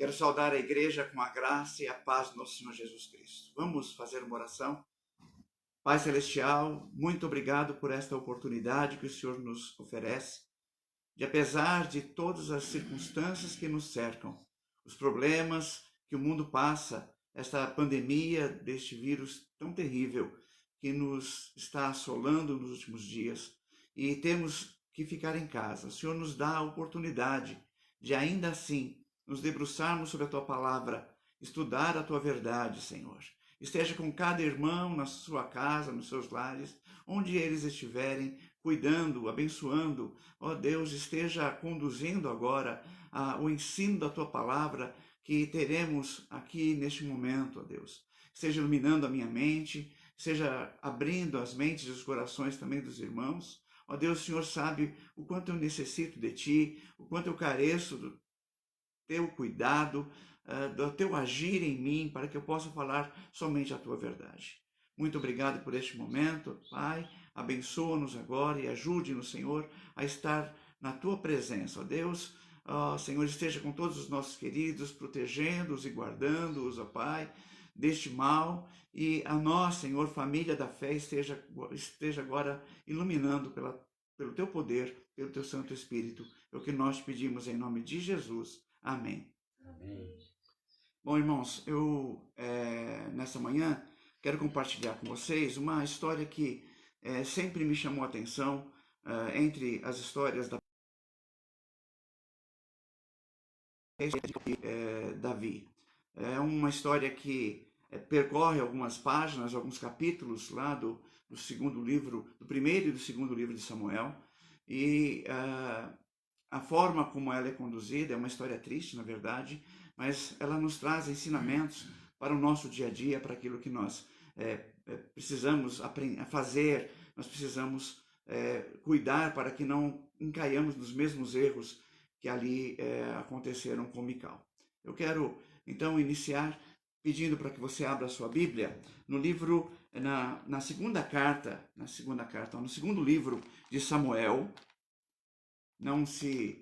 Quero saudar a igreja com a graça e a paz do nosso Senhor Jesus Cristo. Vamos fazer uma oração? Pai Celestial, muito obrigado por esta oportunidade que o Senhor nos oferece, de apesar de todas as circunstâncias que nos cercam, os problemas que o mundo passa, esta pandemia deste vírus tão terrível que nos está assolando nos últimos dias, e temos que ficar em casa. O Senhor nos dá a oportunidade de ainda assim nos debruçarmos sobre a Tua Palavra, estudar a Tua verdade, Senhor. Esteja com cada irmão na sua casa, nos seus lares, onde eles estiverem, cuidando, abençoando. Ó Deus, esteja conduzindo agora o ensino da Tua Palavra que teremos aqui neste momento, ó Deus. Esteja iluminando a minha mente, esteja abrindo as mentes e os corações também dos irmãos. Ó Deus, o Senhor sabe o quanto eu necessito de Ti, o quanto eu careço do Teu cuidado, do Teu agir em mim, para que eu possa falar somente a Tua verdade. Muito obrigado por este momento, Pai. Abençoa-nos agora e ajude-nos, Senhor, a estar na Tua presença. Ó Deus, Senhor, esteja com todos os nossos queridos, protegendo-os e guardando-os, ó Pai, deste mal. E a nós, Senhor, família da fé, esteja agora iluminando pelo Teu poder, pelo Teu Santo Espírito. É o que nós te pedimos em nome de Jesus. Amém. Amém. Bom, irmãos, eu nessa manhã quero compartilhar com vocês uma história que sempre me chamou a atenção entre as histórias da Davi. É uma história que percorre algumas páginas, alguns capítulos lá do segundo livro, do primeiro e do segundo livro de Samuel, e a forma como ela é conduzida é uma história triste, na verdade, mas ela nos traz ensinamentos para o nosso dia a dia, para aquilo que nós precisamos fazer, nós precisamos cuidar para que não encaiamos nos mesmos erros que ali aconteceram com Mical. Eu quero, então, iniciar pedindo para que você abra a sua Bíblia no livro, no segundo livro de Samuel. Não se...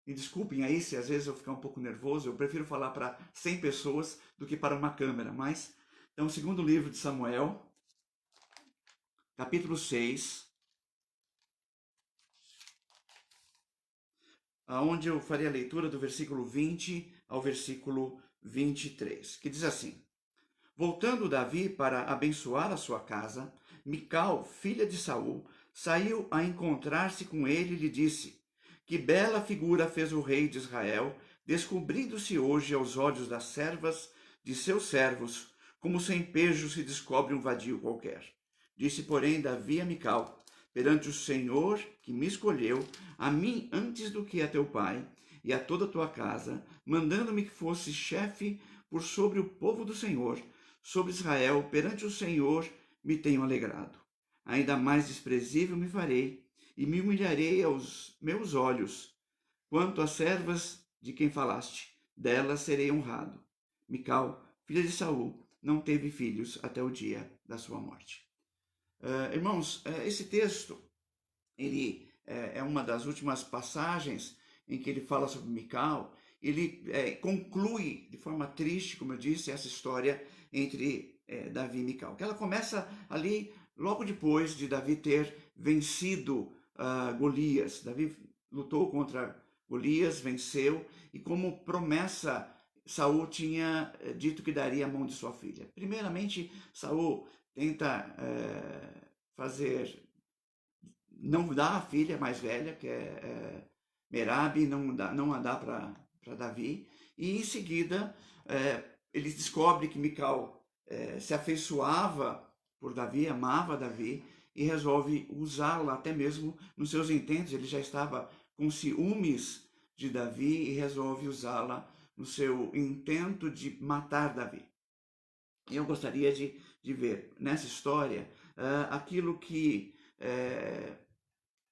me desculpem aí se às vezes eu ficar um pouco nervoso, eu prefiro falar para 100 pessoas do que para uma câmera, mas... Então, segundo livro de Samuel, capítulo 6, onde eu farei a leitura do versículo 20 ao versículo 23, que diz assim: Voltando Davi para abençoar a sua casa, Mical, filha de Saul, saiu a encontrar-se com ele e lhe disse: Que bela figura fez o rei de Israel, descobrindo-se hoje aos olhos das servas de seus servos, como sem pejo se descobre um vadio qualquer. Disse, porém, Davi a Mical: Perante o Senhor que me escolheu, a mim antes do que a teu pai, e a toda a tua casa, mandando-me que fosse chefe por sobre o povo do Senhor, sobre Israel, perante o Senhor me tenho alegrado. Ainda mais desprezível me farei, e me humilharei aos meus olhos. Quanto às servas de quem falaste, delas serei honrado. Mical, filha de Saul, não teve filhos até o dia da sua morte. Irmãos, esse texto, ele é uma das últimas passagens em que ele fala sobre Mical. Ele conclui de forma triste, como eu disse, essa história entre Davi e Mical, que ela começa ali logo depois de Davi ter vencido Golias. Davi lutou contra Golias, venceu, e como promessa, Saul tinha dito que daria a mão de sua filha. Primeiramente, Saul tenta não dá a filha mais velha, que é Merabe, não a dá para Davi, e em seguida ele descobre que Mical se afeiçoava por Davi, amava Davi, e resolve usá-la até mesmo nos seus intentos. Ele já estava com ciúmes de Davi e resolve usá-la no seu intento de matar Davi. E eu gostaria de ver nessa história aquilo que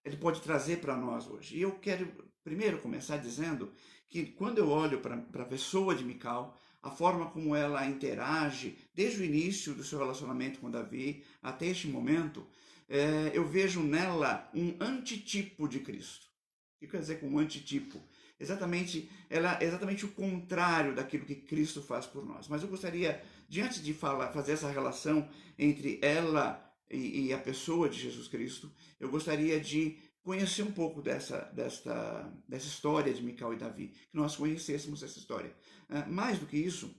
ele pode trazer para nós hoje. E eu quero primeiro começar dizendo que quando eu olho para a pessoa de Mical, a forma como ela interage desde o início do seu relacionamento com Davi até este momento, eu vejo nela um antitipo de Cristo. O que quer dizer com um antitipo? Ela é exatamente o contrário daquilo que Cristo faz por nós. Mas eu gostaria, diante de fazer essa relação entre ela e a pessoa de Jesus Cristo, eu gostaria de conhecer um pouco dessa história de Mical e Davi, que nós conhecêssemos essa história. Mais do que isso,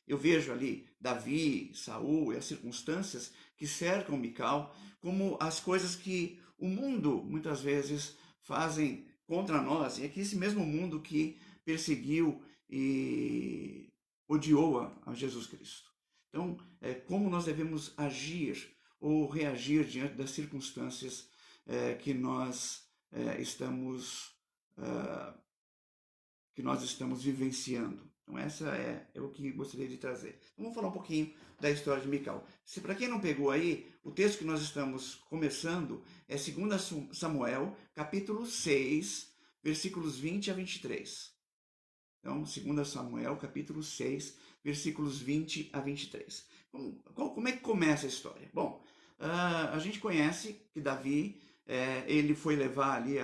eu vejo ali Davi, Saul e as circunstâncias que cercam Mical como as coisas que o mundo muitas vezes fazem contra nós, e é que esse mesmo mundo que perseguiu e odiou a Jesus Cristo. Então, como nós devemos agir ou reagir diante das circunstâncias que nós estamos vivenciando. Então essa é o que gostaria de trazer. Então, vamos falar um pouquinho da história de Mical. Para quem não pegou aí, o texto que nós estamos começando é 2 Samuel, capítulo 6, versículos 20 a 23. Então, 2 Samuel, capítulo 6, versículos 20 a 23. Como é que começa a história? Bom, a gente conhece que Davi, ele foi levar ali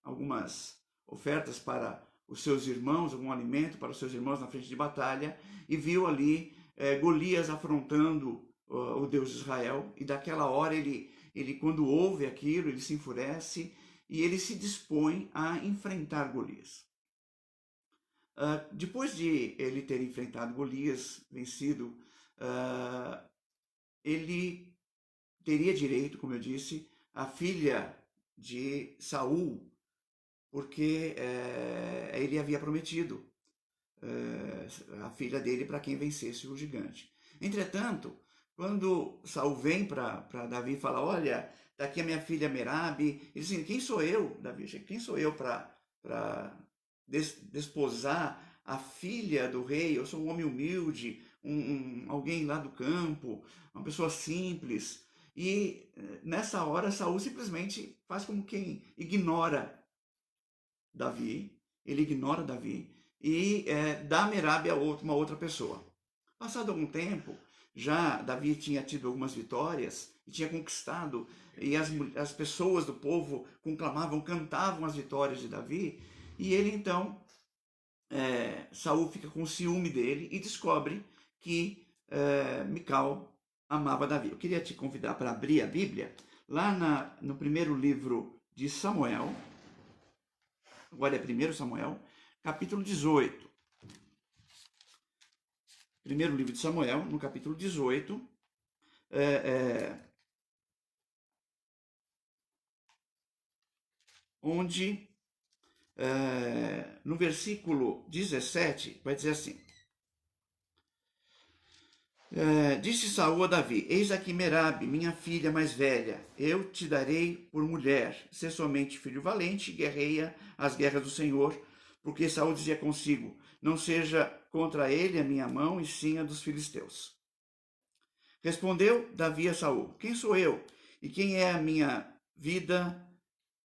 algumas ofertas para os seus irmãos, algum alimento para os seus irmãos na frente de batalha, e viu ali Golias afrontando o Deus de Israel, e daquela hora ele quando ouve aquilo, ele se enfurece e ele se dispõe a enfrentar Golias. Depois de ele ter enfrentado Golias, vencido, ele teria direito, como eu disse, à filha de Saul, porque ele havia prometido a filha dele para quem vencesse o gigante. Entretanto, quando Saul vem para Davi e fala, olha, está aqui a minha filha Merabe, ele diz assim, quem sou eu, Davi? Quem sou eu para desposar a filha do rei? Eu sou um homem humilde, alguém lá do campo, uma pessoa simples. E nessa hora Saul simplesmente faz como quem ignora Davi, ele ignora Davi e dá Merabe a uma outra pessoa. Passado algum tempo, já Davi tinha tido algumas vitórias e tinha conquistado, e as pessoas do povo conclamavam, cantavam as vitórias de Davi, e ele então, Saul fica com ciúme dele e descobre que Mical amava Davi. Eu queria te convidar para abrir a Bíblia, lá no primeiro livro de Samuel, agora é 1 Samuel, capítulo 18. Primeiro livro de Samuel, no capítulo 18, onde no versículo 17 vai dizer assim, disse Saul a Davi, eis aqui Merabe, minha filha mais velha, eu te darei por mulher, ser somente filho valente, guerreia as guerras do Senhor, porque Saul dizia consigo, não seja contra ele a minha mão, e sim a dos filisteus. Respondeu Davi a Saul, quem sou eu? E quem é a minha vida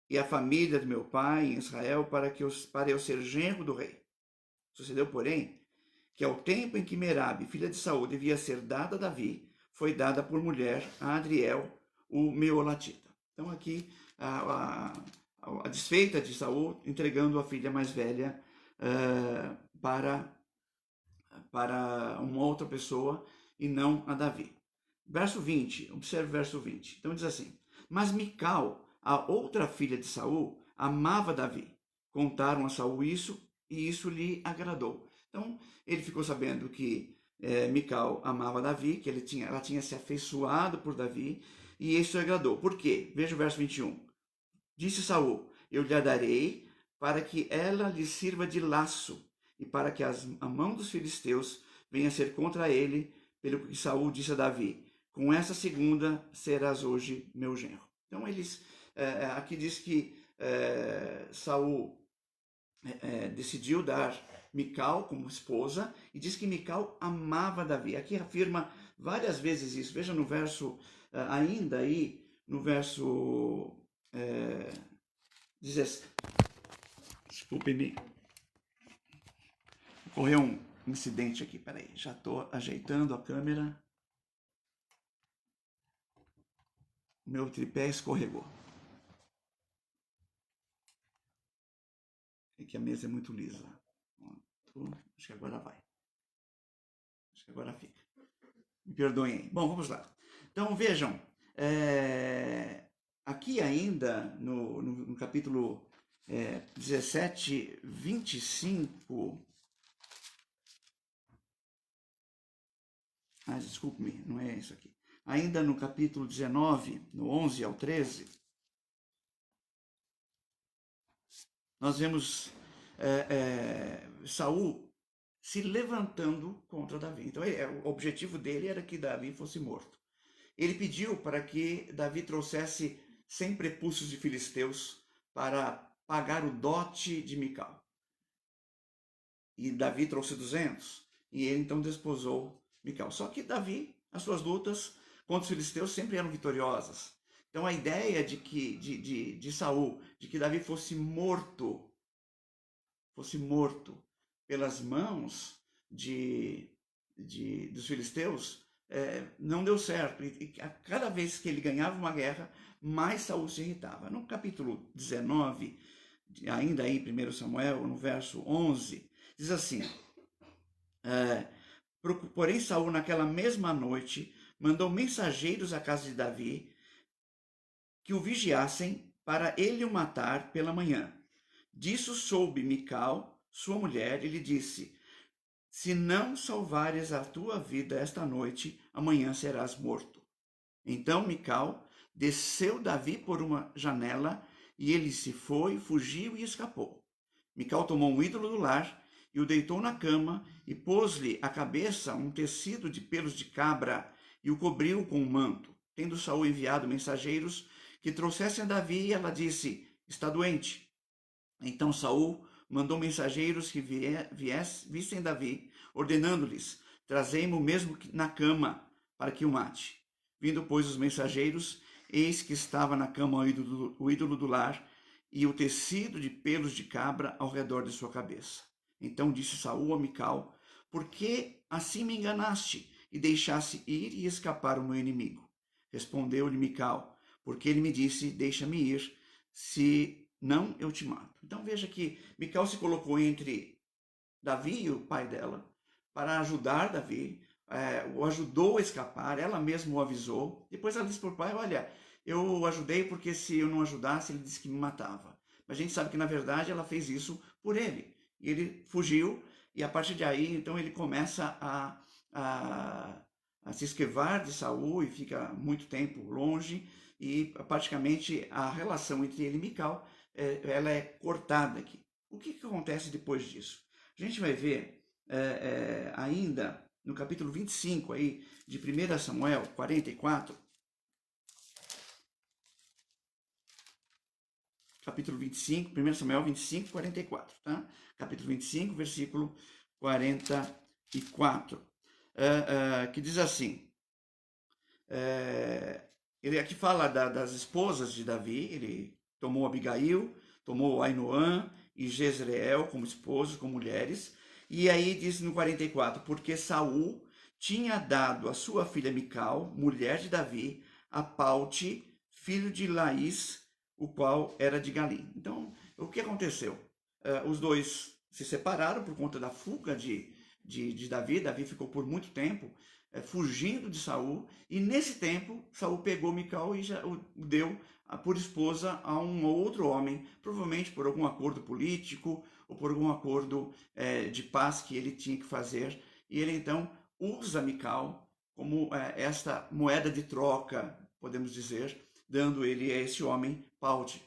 e a família do meu pai em Israel para eu ser genro do rei? Sucedeu, porém, que ao tempo em que Merabe, filha de Saul, devia ser dada a Davi, foi dada por mulher a Adriel, o Meolatita. Então aqui a desfeita de Saul entregando a filha mais velha para uma outra pessoa e não a Davi. Verso 20, observe o verso 20. Então diz assim, mas Mical, a outra filha de Saul, amava Davi. Contaram a Saul isso e isso lhe agradou. Então ele ficou sabendo que Mical amava Davi, que ela tinha se afeiçoado por Davi e isso agradou. Por quê? Veja o verso 21. Disse Saul, eu lhe a darei para que ela lhe sirva de laço e para que a mão dos filisteus venha a ser contra ele, pelo que Saul disse a Davi, com essa segunda serás hoje meu genro. Então aqui diz que Saul decidiu dar Mical como esposa e diz que Mical amava Davi. Aqui afirma várias vezes isso. Veja no verso, ainda aí, no verso 17. Desculpe-me. Ocorreu um incidente aqui, peraí. Já estou ajeitando a câmera. Meu tripé escorregou. que a mesa é muito lisa. Acho que agora vai. Acho que agora fica. Me perdoem. Bom, vamos lá. Então, vejam, aqui ainda no capítulo 17, 25... desculpe-me, não é isso aqui. Ainda no capítulo 19, no 11 ao 13, nós vemos Saul se levantando contra Davi. Então, o objetivo dele era que Davi fosse morto. Ele pediu para que Davi trouxesse 100 prepúcios de filisteus para pagar o dote de Mical. E Davi trouxe 200, e ele então desposou Mical. Só que Davi, as suas lutas contra os filisteus sempre eram vitoriosas. Então a ideia de Saul, de que Davi fosse morto pelas mãos dos filisteus, não deu certo. E cada vez que ele ganhava uma guerra, mais Saul se irritava. No capítulo 19, ainda aí, 1 Samuel, no verso 11, diz assim: porém Saul, naquela mesma noite, mandou mensageiros à casa de Davi que o vigiassem para ele o matar pela manhã. Disso soube Mical, sua mulher, e lhe disse: se não salvares a tua vida esta noite, amanhã serás morto. Então Mical desceu Davi por uma janela, e ele se foi, fugiu e escapou. Mical tomou um ídolo do lar e o deitou na cama, e pôs-lhe à cabeça um tecido de pelos de cabra, e o cobriu com um manto. Tendo Saul enviado mensageiros que trouxessem a Davi, ela disse: está doente. Então Saul mandou mensageiros que vissem Davi, ordenando-lhes: trazei-mo mesmo na cama, para que o mate. Vindo, pois, os mensageiros, eis que estava na cama o ídolo do lar, e o tecido de pelos de cabra ao redor de sua cabeça. Então disse Saul a Mical: por que assim me enganaste, e deixaste ir e escapar o meu inimigo? Respondeu-lhe Mical: porque ele me disse: deixa-me ir, se não eu te mato. Então veja que Mical se colocou entre Davi e o pai dela para ajudar Davi, o ajudou a escapar, ela mesma o avisou. Depois ela disse para o pai: olha, eu o ajudei porque se eu não ajudasse, ele disse que me matava. Mas a gente sabe que na verdade ela fez isso por ele. E ele fugiu, e a partir de aí, então ele começa a se esquivar de Saul e fica muito tempo longe, e praticamente a relação entre ele e Mical ela é cortada aqui. O que acontece depois disso? A gente vai ver ainda no capítulo 25 aí, de 1 Samuel 44, capítulo 25, 1 Samuel 25, 44, tá? Capítulo 25, versículo 44, que diz assim, ele aqui fala das esposas de Davi. Ele tomou Abigail, tomou Ainoã e Jezreel como esposos, como mulheres. E aí diz no 44, porque Saul tinha dado a sua filha Mical, mulher de Davi, a Paute, filho de Laís, o qual era de Galim. Então, o que aconteceu? Os dois se separaram por conta da fuga de Davi. Davi ficou por muito tempo fugindo de Saul, e nesse tempo Saul pegou Mical e já o deu por esposa a um outro homem, provavelmente por algum acordo político ou por algum acordo de paz que ele tinha que fazer. E ele então usa Mical como esta moeda de troca, podemos dizer, dando ele a esse homem Paute.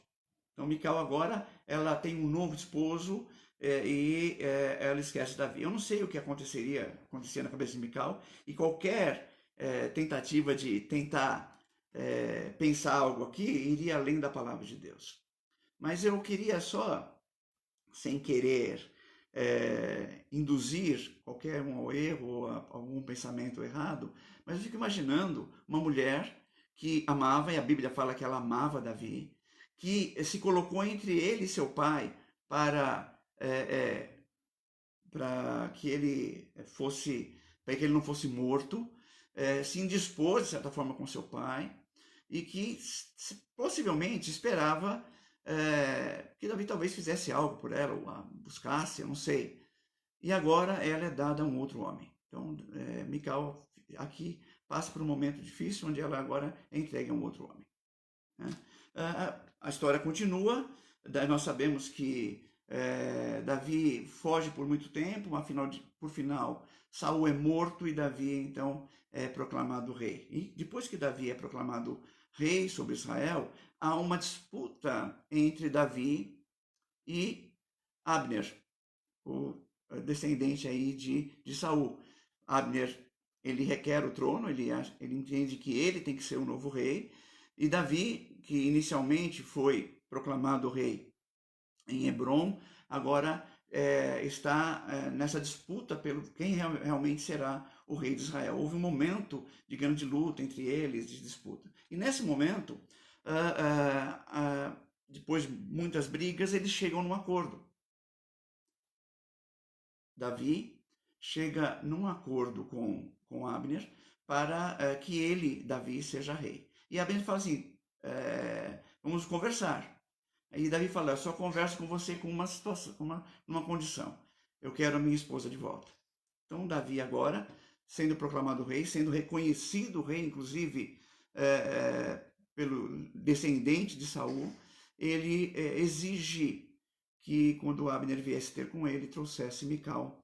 Então Mical agora ela tem um novo esposo, e ela esquece Davi. Eu não sei o que acontecia na cabeça de Mical, e qualquer tentativa de tentar pensar algo aqui iria além da palavra de Deus. Mas eu queria só, sem querer induzir qualquer um ao erro ou a algum pensamento errado, mas eu fico imaginando uma mulher que amava, e a Bíblia fala que ela amava Davi, que se colocou entre ele e seu pai para que ele não fosse morto, se indispôs de certa forma com seu pai, e que possivelmente esperava que Davi talvez fizesse algo por ela, ou a buscasse, eu não sei. E agora ela é dada a um outro homem. Então, Mical aqui passa por um momento difícil, onde ela agora é entregue a um outro homem. Né? A história continua, nós sabemos que Davi foge por muito tempo, mas por final, Saul é morto e Davi então é proclamado rei. E depois que Davi é proclamado rei sobre Israel, há uma disputa entre Davi e Abner, o descendente aí de Saul. Abner, ele requer o trono, ele entende que ele tem que ser o novo rei, e Davi, que inicialmente foi proclamado rei em Hebrom, agora está nessa disputa pelo quem realmente será o rei de Israel. Houve um momento de grande luta entre eles, de disputa. E nesse momento, depois de muitas brigas, eles chegam num acordo. Davi chega num acordo com Abner para que ele, Davi, seja rei. E Abner fala assim, vamos conversar. Aí Davi fala, eu só converso com você com uma situação, uma condição. Eu quero a minha esposa de volta. Então Davi agora, sendo proclamado rei, sendo reconhecido rei, inclusive pelo descendente de Saul, ele exige que quando Abner viesse ter com ele, trouxesse Mical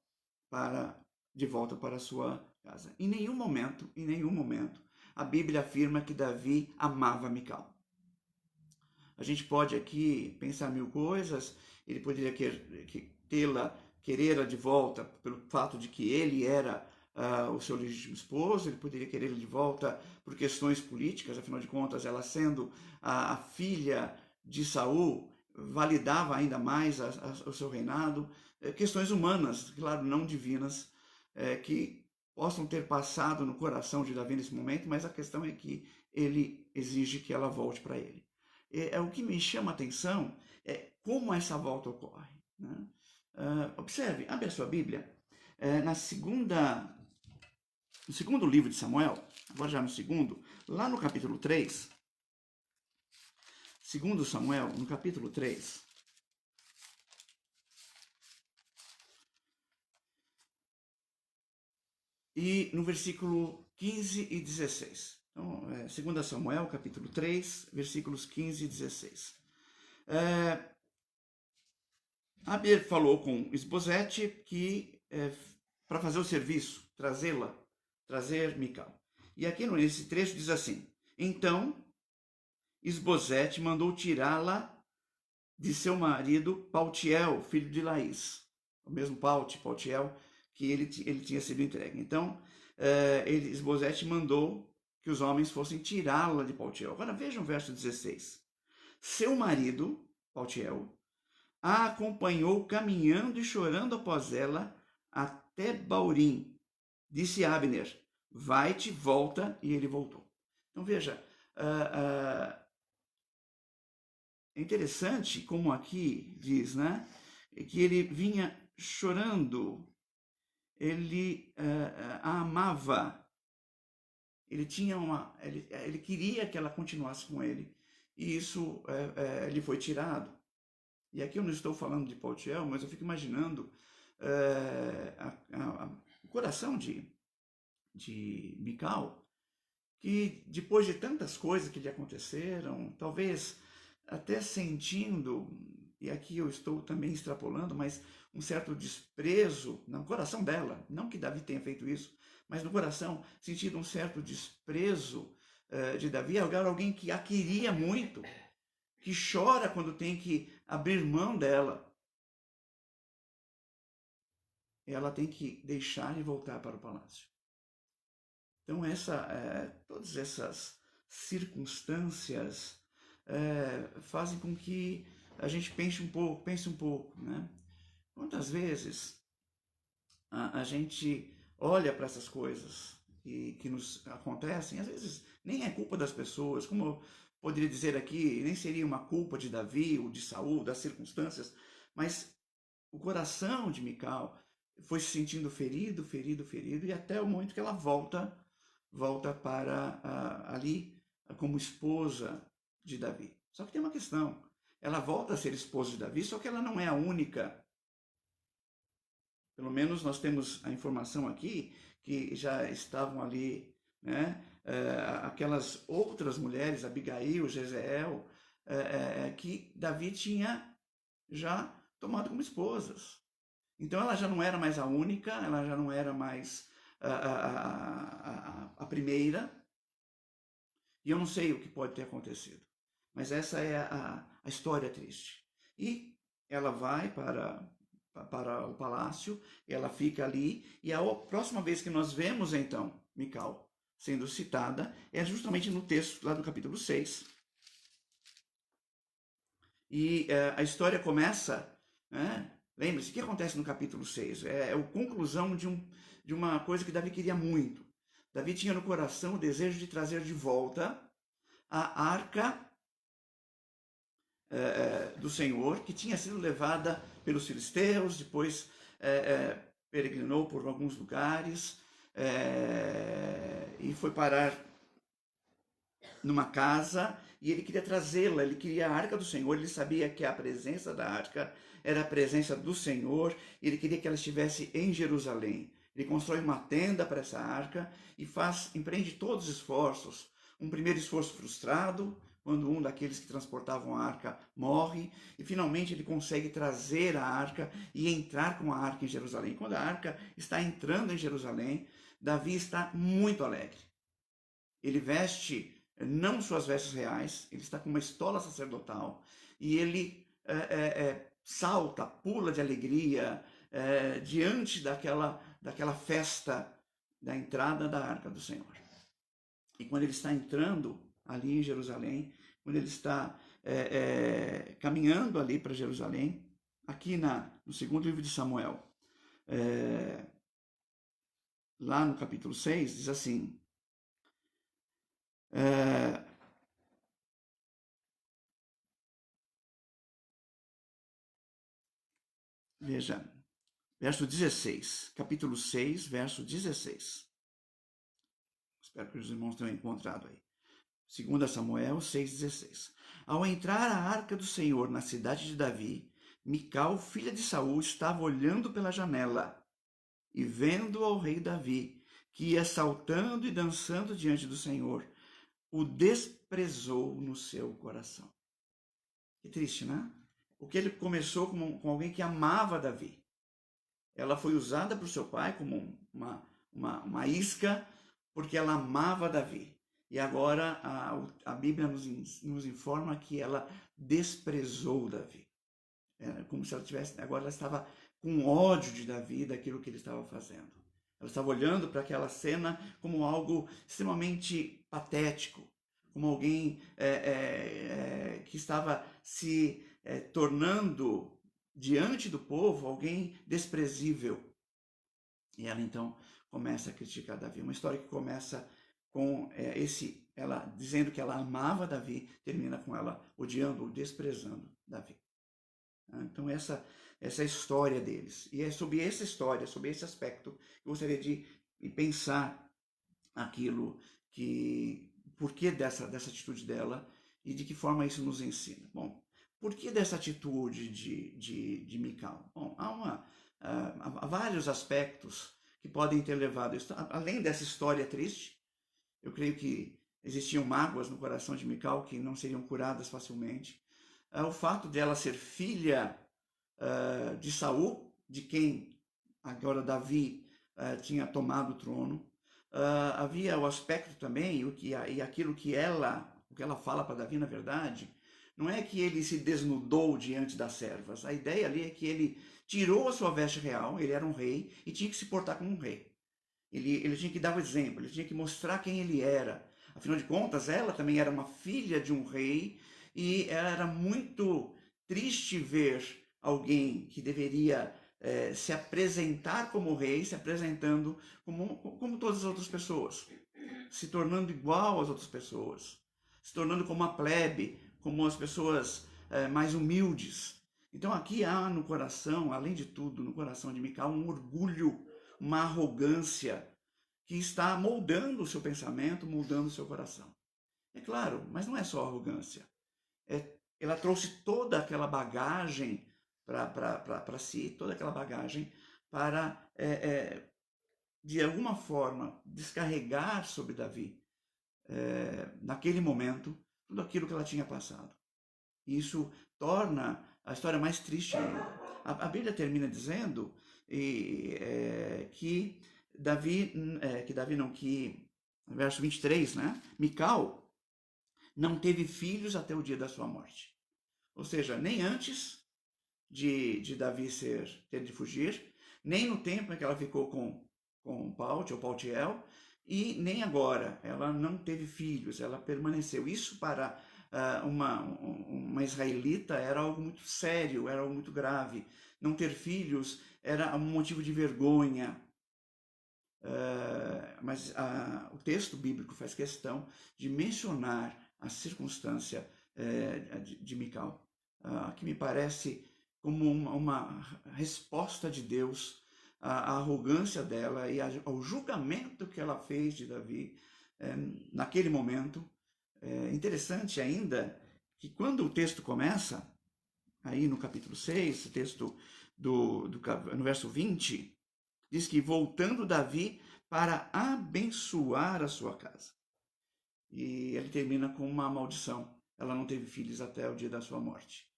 de volta para a sua casa. Em nenhum momento, a Bíblia afirma que Davi amava Mical. A gente pode aqui pensar mil coisas, ele poderia querê-la de volta pelo fato de que ele era o seu legítimo esposo, ele poderia querê-la de volta por questões políticas, afinal de contas, ela sendo a filha de Saul, validava ainda mais o seu reinado. Questões humanas, claro, não divinas, que possam ter passado no coração de Davi nesse momento, mas a questão é que ele exige que ela volte para ele. O que me chama a atenção é como essa volta ocorre. Né? Observe, abre a sua Bíblia, no segundo livro de Samuel, agora já no segundo, lá no capítulo 3, segundo Samuel, no capítulo 3, e no versículo 15 e 16. Então, 2 Samuel, capítulo 3, versículos 15 e 16. Abner falou com Isbosete que para fazer o serviço, trazer Mical. E aqui nesse trecho diz assim, então Isbosete mandou tirá-la de seu marido Paltiel, filho de Laís, o mesmo Paltiel, que ele tinha sido entregue. Então, Isbosete mandou que os homens fossem tirá-la de Paltiel. Agora vejam o verso 16. Seu marido, Paltiel, a acompanhou caminhando e chorando após ela até Baurim. Disse Abner, vai-te, volta, e ele voltou. Então veja, é interessante como aqui diz, né, que ele vinha chorando, ele a amava, ele queria que ela continuasse com ele, e isso lhe foi tirado. E aqui eu não estou falando de Paltiel, mas eu fico imaginando o coração de Mical, que depois de tantas coisas que lhe aconteceram, talvez até sentindo, e aqui eu estou também extrapolando, mas um certo desprezo no coração dela, não que Davi tenha feito isso, mas no coração, sentindo um certo desprezo de Davi, alguém que a queria muito, que chora quando tem que abrir mão dela. Ela tem que deixar e voltar para o palácio. Então, todas essas circunstâncias fazem com que a gente pense um pouco, né? Quantas vezes a gente olha para essas coisas que nos acontecem, às vezes nem é culpa das pessoas, como eu poderia dizer aqui, nem seria uma culpa de Davi ou de Saul, das circunstâncias, mas o coração de Mical foi se sentindo ferido, e até o momento que ela volta para ali como esposa de Davi. Só que tem uma questão, ela volta a ser esposa de Davi, só que ela não é a única. Pelo menos nós temos a informação aqui que já estavam ali, né, aquelas outras mulheres, Abigail, Jezeel, que Davi tinha já tomado como esposas. Então ela já não era mais a única, ela já não era mais a primeira, e eu não sei o que pode ter acontecido. Mas essa é a história triste. E ela vai para o palácio, ela fica ali, e a próxima vez que nós vemos, então, Mical sendo citada, é justamente no texto lá do capítulo 6. E a história começa, né? Lembre-se, o que acontece no capítulo 6? É a conclusão de uma coisa que Davi queria muito. Davi tinha no coração o desejo de trazer de volta a arca do Senhor, que tinha sido levada pelos filisteus, depois peregrinou por alguns lugares e foi parar numa casa, e ele queria trazê-la, ele queria a arca do Senhor, ele sabia que a presença da arca era a presença do Senhor, e ele queria que ela estivesse em Jerusalém. Ele constrói uma tenda para essa arca e empreende todos os esforços. Um primeiro esforço frustrado, quando um daqueles que transportavam a arca morre, e finalmente ele consegue trazer a arca e entrar com a arca em Jerusalém. Quando a arca está entrando em Jerusalém, Davi está muito alegre. Ele veste não suas vestes reais, ele está com uma estola sacerdotal, e ele salta, pula de alegria diante daquela festa da entrada da arca do Senhor. E quando ele está entrando ali em Jerusalém, quando ele está caminhando ali para Jerusalém, aqui no segundo livro de Samuel, lá no capítulo 6, diz assim, veja, verso 16, capítulo 6, verso 16. Espero que os irmãos tenham encontrado aí. 2 Samuel 6,16. Ao entrar a arca do Senhor na cidade de Davi, Mical, filha de Saul, estava olhando pela janela e vendo ao rei Davi, que ia saltando e dançando diante do Senhor, o desprezou no seu coração. Que triste, né? Porque ele começou com alguém que amava Davi. Ela foi usada por seu pai como uma isca, porque ela amava Davi. E agora a Bíblia nos informa que ela desprezou Davi. Como se ela tivesse, agora ela estava com ódio de Davi, daquilo que ele estava fazendo. Ela estava olhando para aquela cena como algo extremamente patético, como alguém que estava se tornando diante do povo alguém desprezível. E ela então começa a criticar Davi. Uma história que começa com ela dizendo que ela amava Davi, termina com ela odiando ou desprezando Davi. Então essa é a história deles. E é sobre essa história, sobre esse aspecto, que eu gostaria de pensar aquilo por que dessa atitude dela e de que forma isso nos ensina. Bom, por que dessa atitude de Mical? Bom, há vários aspectos que podem ter levado isso. Além dessa história triste, eu creio que existiam mágoas no coração de Mical que não seriam curadas facilmente. O fato de ela ser filha de Saul, de quem agora Davi tinha tomado o trono. Havia o aspecto também, e aquilo que ela fala para Davi, na verdade, não é que ele se desnudou diante das servas. A ideia ali é que ele tirou a sua veste real, ele era um rei, e tinha que se portar como um rei. Ele tinha que dar o exemplo, ele tinha que mostrar quem ele era. Afinal de contas, ela também era uma filha de um rei, e era muito triste ver alguém que deveria se apresentar como rei, se apresentando como todas as outras pessoas, se tornando igual às outras pessoas, se tornando como a plebe, como as pessoas mais humildes. Então aqui há no coração, além de tudo, no coração de Mical, um orgulho, uma arrogância que está moldando o seu pensamento, moldando o seu coração. É claro, mas não é só arrogância. É ela trouxe toda aquela bagagem para si, toda aquela bagagem para, de alguma forma, descarregar sobre Davi, naquele momento, tudo aquilo que ela tinha passado. E isso torna a história mais triste ainda. A Bíblia termina dizendo que no verso 23, né? Mical não teve filhos até o dia da sua morte. Ou seja, nem antes de Davi ter de fugir, nem no tempo em que ela ficou com Paltiel, e nem agora. Ela não teve filhos, ela permaneceu. Isso para uma israelita era algo muito sério, era algo muito grave. Não ter filhos era um motivo de vergonha. Mas o texto bíblico faz questão de mencionar a circunstância de Mical, que me parece como uma resposta de Deus à arrogância dela e ao julgamento que ela fez de Davi naquele momento. Interessante ainda que quando o texto começa, aí no capítulo 6, o texto no verso 20, diz que voltando Davi para abençoar a sua casa. E ele termina com uma maldição. Ela não teve filhos até o dia da sua morte.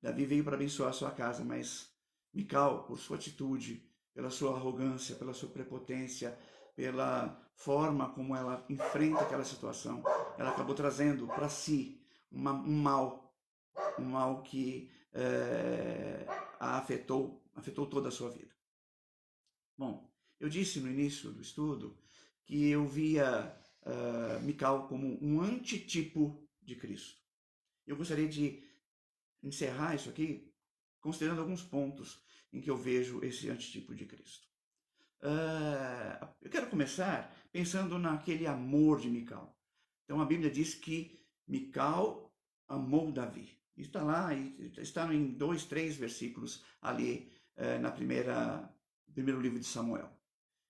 Davi veio para abençoar a sua casa, mas Mical, por sua atitude, pela sua arrogância, pela sua prepotência, pela forma como ela enfrenta aquela situação, ela acabou trazendo para si um mal que a afetou toda a sua vida. Bom, eu disse no início do estudo que eu via Mical como um antitipo de Cristo. Eu gostaria de encerrar isso aqui considerando alguns pontos em que eu vejo esse antitipo de Cristo. Eu quero começar pensando naquele amor de Mical. Então a Bíblia diz que Mical amou Davi. Está lá, está em 2, 3 versículos ali no primeiro livro de Samuel.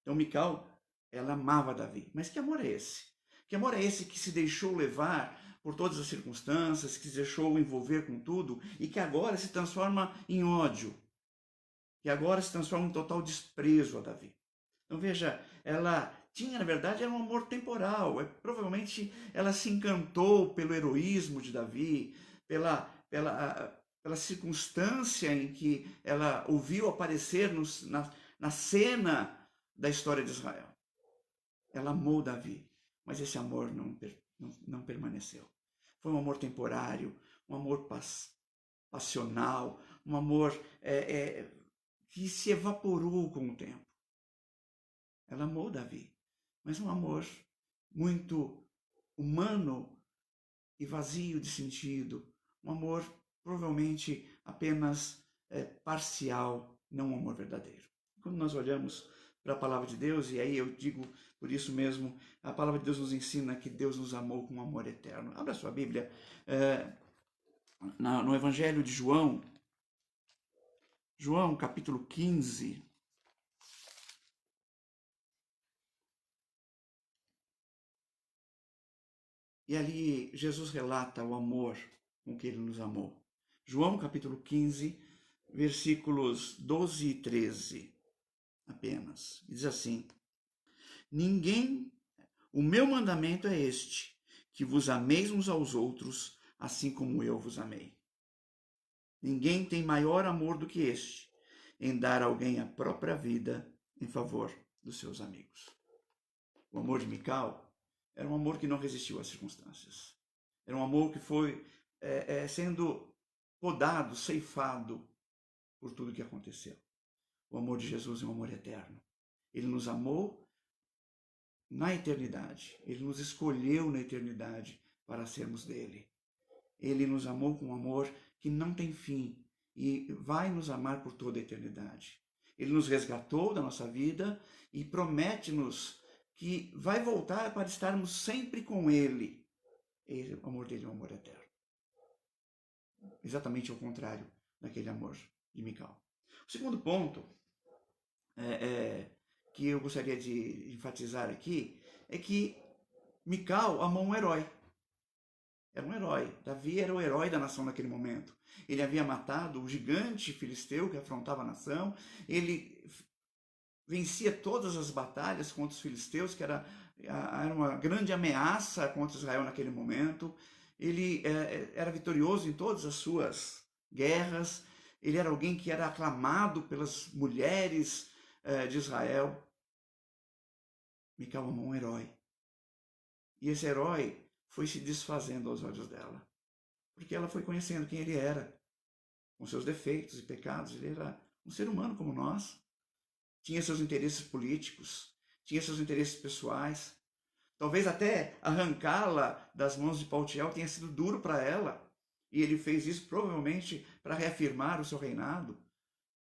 Então Mical, ela amava Davi. Mas que amor é esse? Que amor é esse que se deixou levar por todas as circunstâncias, que se deixou envolver com tudo e que agora se transforma em ódio, que agora se transforma em total desprezo a Davi? Então veja, ela tinha, na verdade, era um amor temporal. Provavelmente ela se encantou pelo heroísmo de Davi, pela circunstância em que ela o viu aparecer na cena da história de Israel. Ela amou Davi, mas esse amor não permaneceu. Foi um amor temporário, um amor passional, um amor que se evaporou com o tempo. Ela amou Davi, mas um amor muito humano e vazio de sentido. Um amor provavelmente apenas parcial, não um amor verdadeiro. Quando nós olhamos para a palavra de Deus, e aí eu digo por isso mesmo, a palavra de Deus nos ensina que Deus nos amou com um amor eterno. Abra sua Bíblia no Evangelho de João, capítulo 15. E ali Jesus relata o amor com que ele nos amou. João capítulo 15, versículos 12 e 13 apenas. Diz assim: o meu mandamento é este, que vos ameis uns aos outros, assim como eu vos amei. Ninguém tem maior amor do que este, em dar a alguém a própria vida em favor dos seus amigos. O amor de Mical era um amor que não resistiu às circunstâncias. Era um amor que foi sendo podado, ceifado por tudo que aconteceu. O amor de Jesus é um amor eterno. Ele nos amou na eternidade. Ele nos escolheu na eternidade para sermos dele. Ele nos amou com um amor que não tem fim e vai nos amar por toda a eternidade. Ele nos resgatou da nossa vida e promete-nos que vai voltar para estarmos sempre com ele. E o amor dele é um amor eterno. Exatamente ao contrário daquele amor de Mical. O segundo ponto que eu gostaria de enfatizar aqui é que Mical amou um herói. era um herói. Davi era o herói da nação naquele momento. Ele havia matado o gigante filisteu que afrontava a nação. Ele vencia todas as batalhas contra os filisteus, que era uma grande ameaça contra Israel naquele momento. Ele era vitorioso em todas as suas guerras. Ele era alguém que era aclamado pelas mulheres de Israel. Mical amou um herói. E esse herói foi se desfazendo aos olhos dela, porque ela foi conhecendo quem ele era, com seus defeitos e pecados. Ele era um ser humano como nós, tinha seus interesses políticos, tinha seus interesses pessoais. Talvez até arrancá-la das mãos de Paltiel tenha sido duro para ela, e ele fez isso provavelmente para reafirmar o seu reinado.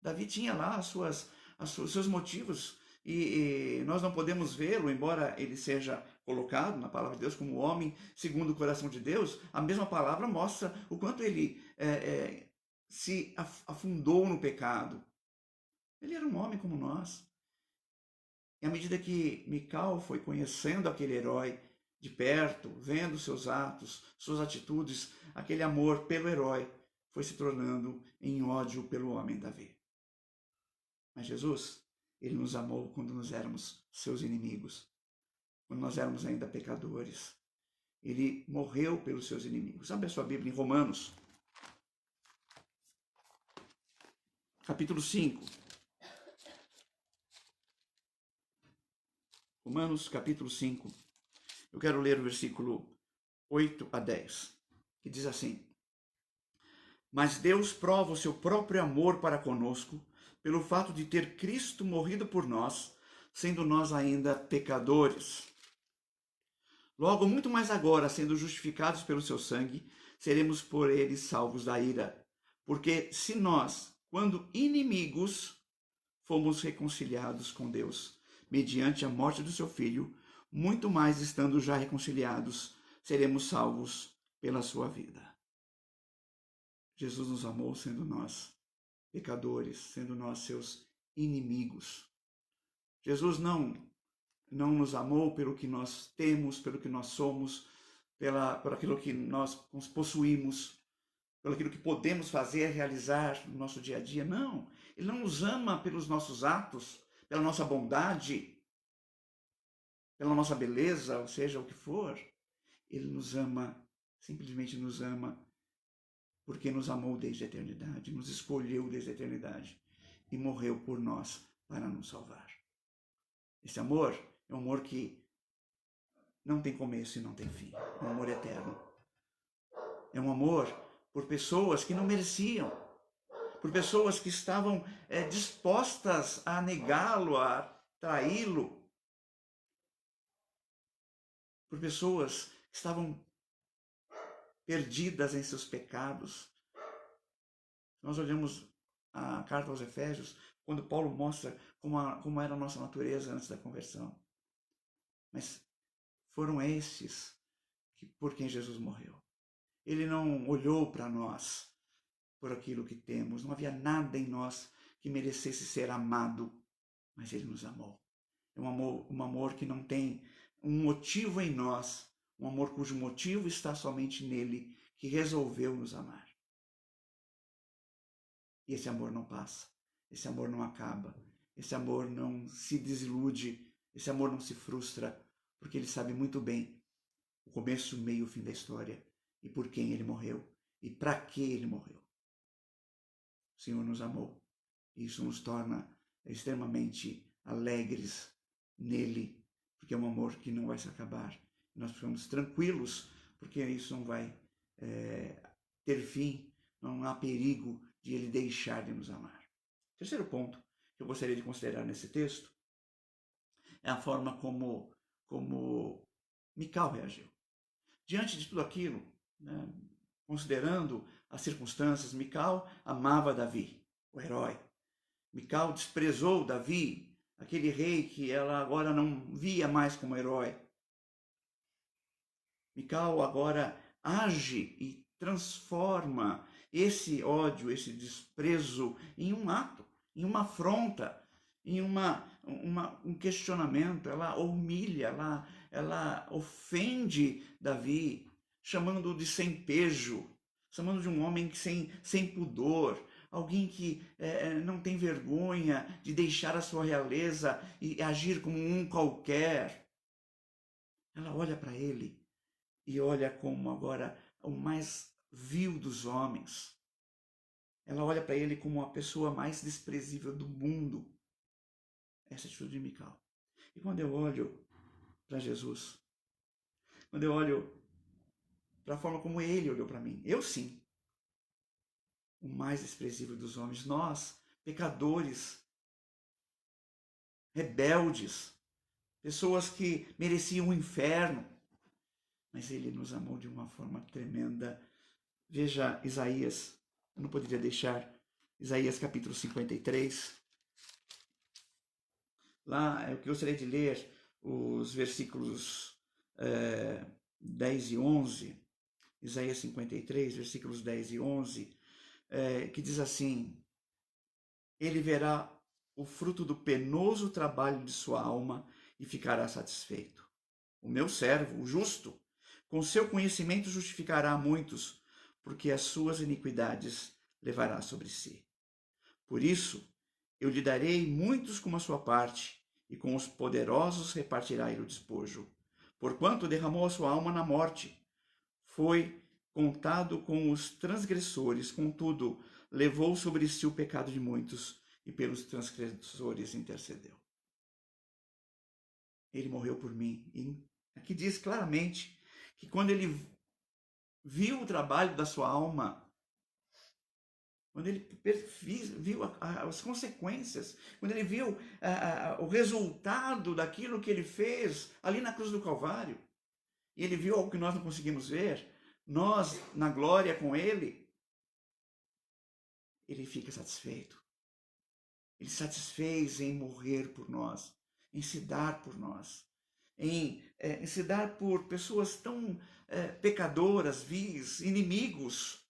Davi tinha lá os seus motivos, e nós não podemos vê-lo, embora ele seja colocado na palavra de Deus como homem segundo o coração de Deus. A mesma palavra mostra o quanto ele se afundou no pecado. Ele era um homem como nós. E à medida que Mical foi conhecendo aquele herói de perto, vendo seus atos, suas atitudes, aquele amor pelo herói foi se tornando em ódio pelo homem Davi. Mas Jesus, ele nos amou quando nós éramos seus inimigos, quando nós éramos ainda pecadores. Ele morreu pelos seus inimigos. Abre a sua Bíblia em Romanos, capítulo 5. Romanos, capítulo 5. Eu quero ler o versículo 8 a 10, que diz assim: Mas Deus prova o seu próprio amor para conosco, pelo fato de ter Cristo morrido por nós, sendo nós ainda pecadores. Logo, muito mais agora, sendo justificados pelo seu sangue, seremos por ele salvos da ira. Porque se nós, quando inimigos, fomos reconciliados com Deus, mediante a morte do seu Filho, muito mais estando já reconciliados, seremos salvos pela sua vida. Jesus nos amou sendo nós pecadores, sendo nós seus inimigos. Jesus não nos amou pelo que nós temos, pelo que nós somos, por aquilo que nós possuímos, pelo aquilo que podemos fazer, realizar no nosso dia a dia. Não, ele não nos ama pelos nossos atos, pela nossa bondade, pela nossa beleza, ou seja, o que for. Ele nos ama, simplesmente nos ama, porque nos amou desde a eternidade, nos escolheu desde a eternidade e morreu por nós para nos salvar. Esse amor é um amor que não tem começo e não tem fim, é um amor eterno. É um amor por pessoas que não mereciam, por pessoas que estavam dispostas a negá-lo, a traí-lo, por pessoas que estavam perdidas em seus pecados. Nós olhamos a carta aos Efésios, quando Paulo mostra como era a nossa natureza antes da conversão. Mas foram esses por quem Jesus morreu. Ele não olhou para nós por aquilo que temos. Não havia nada em nós que merecesse ser amado, mas ele nos amou. É um amor que não tem um motivo em nós, um amor cujo motivo está somente nele, que resolveu nos amar. E esse amor não passa, esse amor não acaba, esse amor não se desilude, esse amor não se frustra, porque ele sabe muito bem o começo, o meio e o fim da história, e por quem ele morreu, e para que ele morreu. O Senhor nos amou, e isso nos torna extremamente alegres nele, porque é um amor que não vai se acabar. Nós ficamos tranquilos, porque isso não vai ter fim, não há perigo de ele deixar de nos amar. Terceiro ponto que eu gostaria de considerar nesse texto é a forma como Mical reagiu. Diante de tudo aquilo, né, considerando as circunstâncias, Mical amava Davi, o herói. Mical desprezou Davi, aquele rei que ela agora não via mais como herói. Mical agora age e transforma esse ódio, esse desprezo em um ato, em uma afronta, em um questionamento. Ela humilha, ela ofende Davi, chamando-o de sem pejo, chamando de um homem sem pudor, alguém que não tem vergonha de deixar a sua realeza e agir como um qualquer. Ela olha para ele e olha como agora o mais vil dos homens. Ela olha para ele como a pessoa mais desprezível do mundo. Essa é a atitude de Mical. E quando eu olho para Jesus, quando eu olho para a forma como ele olhou para mim, eu sim, o mais desprezível dos homens, nós, pecadores, rebeldes, pessoas que mereciam o inferno, mas ele nos amou de uma forma tremenda. Veja Isaías, eu não poderia deixar, Isaías capítulo 53. Lá eu gostaria de ler os versículos 10 e 11, Isaías 53, versículos 10 e 11, que diz assim: ele verá o fruto do penoso trabalho de sua alma e ficará satisfeito. O meu servo, o justo, com seu conhecimento justificará muitos, porque as suas iniquidades levará sobre si. Por isso, eu lhe darei muitos como a sua parte, e com os poderosos repartirá ele o despojo. Porquanto derramou a sua alma na morte, foi contado com os transgressores, contudo, levou sobre si o pecado de muitos, e pelos transgressores intercedeu. Ele morreu por mim. E aqui diz claramente que quando ele viu o trabalho da sua alma, quando ele viu as consequências, quando ele viu o resultado daquilo que ele fez ali na cruz do Calvário, e ele viu algo que nós não conseguimos ver, nós, na glória com ele fica satisfeito. Ele se satisfez em morrer por nós, em se dar por nós, em se dar por pessoas tão pecadoras, vis, inimigos.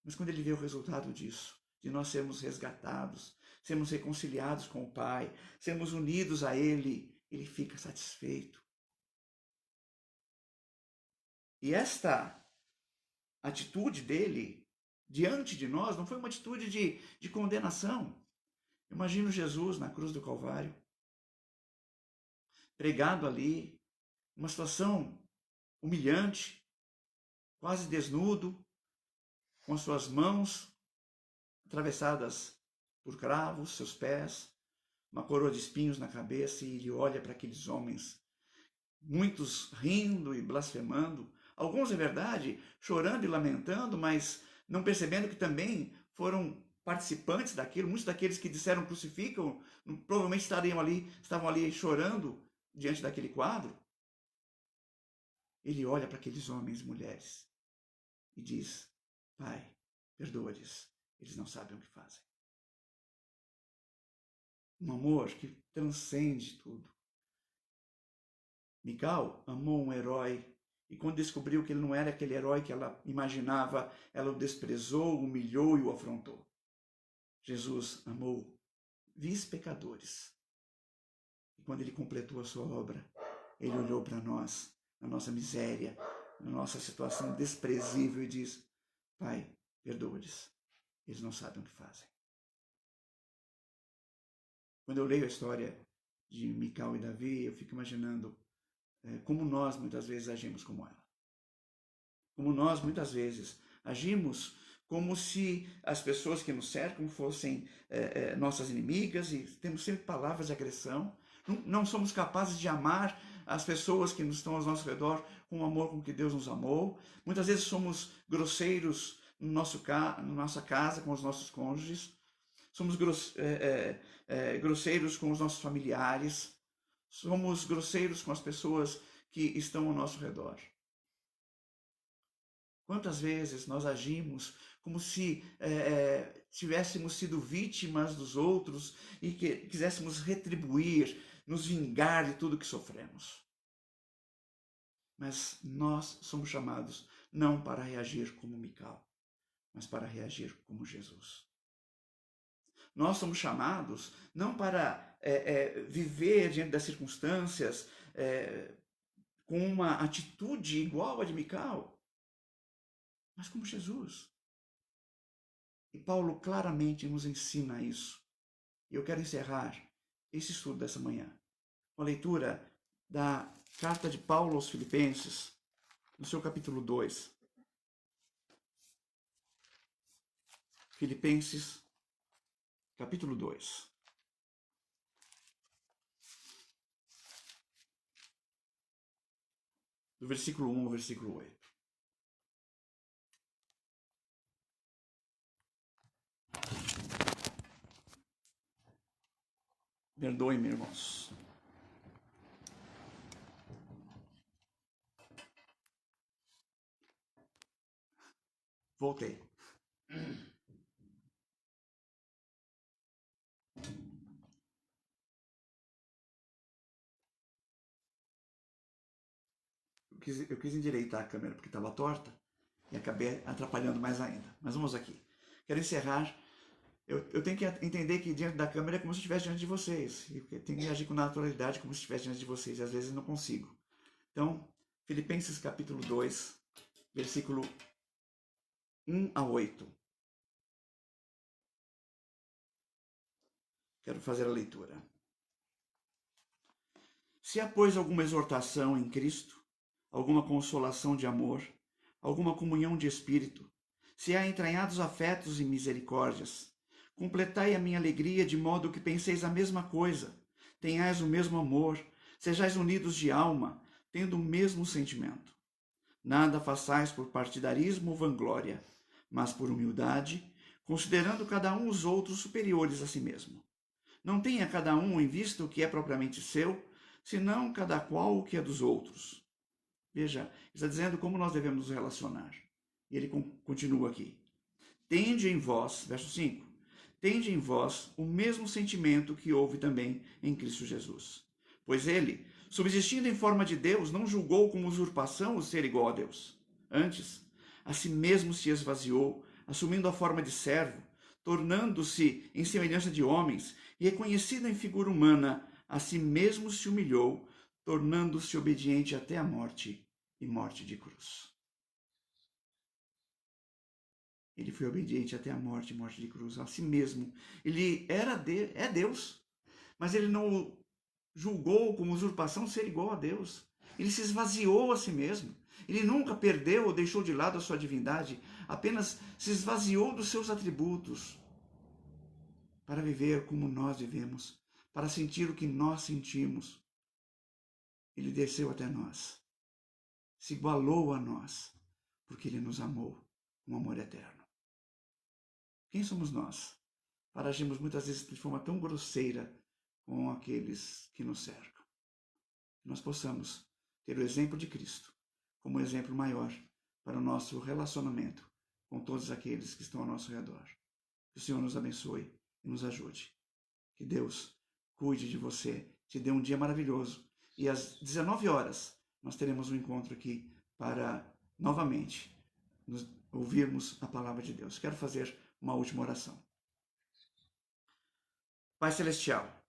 Mas quando ele vê o resultado disso, de nós sermos resgatados, sermos reconciliados com o Pai, sermos unidos a Ele, ele fica satisfeito. E esta atitude dele diante de nós não foi uma atitude de condenação. Imagino Jesus na cruz do Calvário, pregado ali, uma situação humilhante, quase desnudo, com as suas mãos atravessadas por cravos, seus pés, uma coroa de espinhos na cabeça, e ele olha para aqueles homens, muitos rindo e blasfemando, alguns, é verdade, chorando e lamentando, mas não percebendo que também foram participantes daquilo. Muitos daqueles que disseram crucificam, provavelmente estavam ali chorando diante daquele quadro. Ele olha para aqueles homens e mulheres e diz: Pai, perdoa-lhes, eles não sabem o que fazem. Um amor que transcende tudo. Mical amou um herói, e quando descobriu que ele não era aquele herói que ela imaginava, ela o desprezou, o humilhou e o afrontou. Jesus amou vis pecadores. E quando ele completou a sua obra, ele olhou para nós, na nossa miséria, na nossa situação desprezível, e diz: Pai, perdoa-lhes, eles não sabem o que fazem. Quando eu leio a história de Mical e Davi, eu fico imaginando como nós muitas vezes agimos como ela. Como nós muitas vezes agimos como se as pessoas que nos cercam fossem nossas inimigas, e temos sempre palavras de agressão. Não somos capazes de amar as pessoas que estão ao nosso redor com o amor com que Deus nos amou. Muitas vezes somos grosseiros na nossa casa com os nossos cônjuges. Somos grosseiros com os nossos familiares. Somos grosseiros com as pessoas que estão ao nosso redor. Quantas vezes nós agimos como se tivéssemos sido vítimas dos outros e que quiséssemos retribuir, nos vingar de tudo que sofremos. Mas nós somos chamados não para reagir como Mical, mas para reagir como Jesus. Nós somos chamados não para viver diante das circunstâncias com uma atitude igual a de Mical, mas como Jesus. E Paulo claramente nos ensina isso. E eu quero encerrar esse estudo dessa manhã com a leitura da carta de Paulo aos Filipenses, no seu capítulo 2. Filipenses, capítulo 2. Do versículo 1 ao versículo 8. Perdoe-me, irmãos. Voltei. Eu quis endireitar a câmera porque estava torta e acabei atrapalhando mais ainda. Mas vamos aqui. Quero encerrar. Eu tenho que entender que diante da câmera é como se eu estivesse diante de vocês. Eu tenho que agir com naturalidade como se estivesse diante de vocês. E às vezes não consigo. Então, Filipenses capítulo 2, versículo 1 a 8. Quero fazer a leitura. Se há, pois, alguma exortação em Cristo, alguma consolação de amor, alguma comunhão de espírito, se há entranhados afetos e misericórdias, completai a minha alegria de modo que penseis a mesma coisa, tenhais o mesmo amor, sejais unidos de alma, tendo o mesmo sentimento. Nada façais por partidarismo ou vanglória, mas por humildade, considerando cada um os outros superiores a si mesmo. Não tenha cada um em vista o que é propriamente seu, senão cada qual o que é dos outros. Veja, ele está dizendo como nós devemos nos relacionar. E ele continua aqui. Tende em vós, verso 5, tende em vós o mesmo sentimento que houve também em Cristo Jesus. Pois ele, subsistindo em forma de Deus, não julgou como usurpação o ser igual a Deus. Antes, a si mesmo se esvaziou, assumindo a forma de servo, tornando-se em semelhança de homens, e reconhecido em figura humana, a si mesmo se humilhou, tornando-se obediente até a morte e morte de cruz. Ele foi obediente até a morte e morte de cruz, a si mesmo. Ele é Deus, mas ele não julgou como usurpação ser igual a Deus. Ele se esvaziou a si mesmo. Ele nunca perdeu ou deixou de lado a sua divindade, apenas se esvaziou dos seus atributos para viver como nós vivemos, para sentir o que nós sentimos. Ele desceu até nós, se igualou a nós, porque ele nos amou com amor eterno. Quem somos nós para agirmos muitas vezes de forma tão grosseira com aqueles que nos cercam? Que nós possamos ter o exemplo de Cristo como exemplo maior para o nosso relacionamento com todos aqueles que estão ao nosso redor. Que o Senhor nos abençoe e nos ajude. Que Deus cuide de você, te dê um dia maravilhoso. E às 19 horas nós teremos um encontro aqui para novamente ouvirmos a palavra de Deus. Quero fazer uma última oração. Pai Celestial,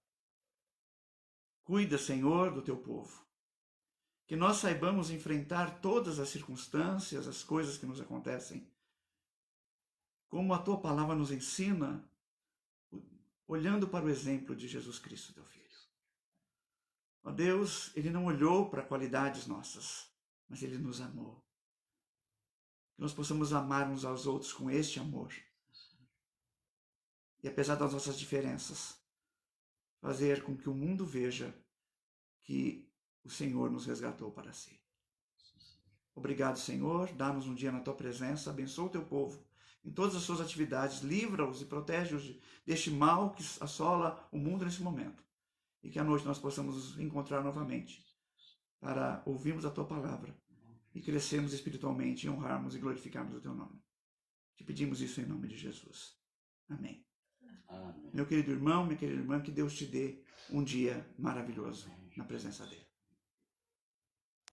cuida, Senhor, do teu povo. Que nós saibamos enfrentar todas as circunstâncias, as coisas que nos acontecem, como a tua palavra nos ensina, olhando para o exemplo de Jesus Cristo, teu Filho. Ó Deus, ele não olhou para qualidades nossas, mas ele nos amou. Que nós possamos amar uns aos outros com este amor. E apesar das nossas diferenças, fazer com que o mundo veja que o Senhor nos resgatou para si. Obrigado, Senhor. Dá-nos um dia na tua presença. Abençoa o teu povo em todas as suas atividades. Livra-os e protege-os deste mal que assola o mundo nesse momento. E que à noite nós possamos nos encontrar novamente para ouvirmos a tua palavra e crescermos espiritualmente e honrarmos e glorificarmos o teu nome. Te pedimos isso em nome de Jesus. Amém. Amém. Meu querido irmão, minha querida irmã, que Deus te dê um dia maravilhoso na presença dele.